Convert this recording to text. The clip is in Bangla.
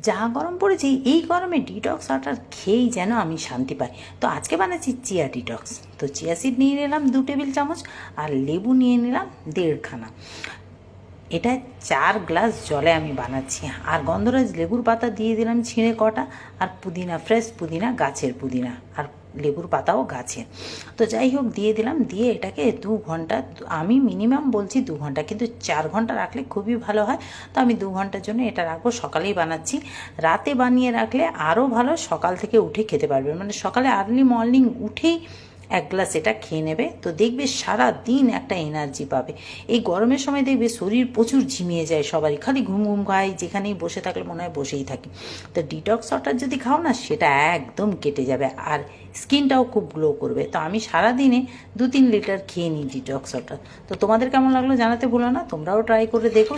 যা গরম পড়েছে এই গরমে ডিটক্স ওয়াটার খেয়েই যেন আমি শান্তি পাই। তো আজকে বানাচ্ছি চিয়া ডিটক্স। তো চিয়া সিড নিয়ে নিলাম 2 টেবিল চামচ, আর লেবু নিয়ে নিলাম 1.5 খানা। এটা 4 গ্লাস জলে আমি বানাচ্ছি। আর গন্ধরাজ লেবুর পাতা দিয়ে দিলাম ছিঁড়ে কটা, আর পুদিনা, ফ্রেশ পুদিনা, গাছের পুদিনা, আর লেবুর পাতাও গাছের। তো যাই হোক দিয়ে দিলাম, দিয়ে এটাকে 2 ঘন্টা, আমি মিনিমাম বলছি 2 ঘন্টা, কিন্তু 4 ঘন্টা রাখলে খুবই ভালো হয়। তো আমি 2 ঘন্টার জন্য এটা রাখবো। সকালেই বানাচ্ছি, রাতে বানিয়ে রাখলে আরও ভালো, সকাল থেকে উঠে খেতে পারবে। মানে সকালে আর্লি মর্নিং উঠেই 1 গ্লাস এটা খেয়ে নেবে, তো দেখবে সারা দিন একটা এনার্জি পাবে। এই গরমের সময় দেখবে শরীর প্রচুর ঝিমিয়ে যায় সবারই, খালি ঘুম ঘুম খায়, যেখানেই বসে থাকলে মনে হয় বসেই থাকি। তো ডিটক্স ওয়াটার যদি খাও না, সেটা একদম কেটে যাবে, আর স্কিনটাও খুব গ্লো করবে। তো আমি সারাদিনে 2-3 লিটার খেয়ে নিই ডিটক্স ওয়াটার। তো তোমাদের কেমন লাগলো জানাতে ভুলো না, তোমরাও ট্রাই করে দেখো।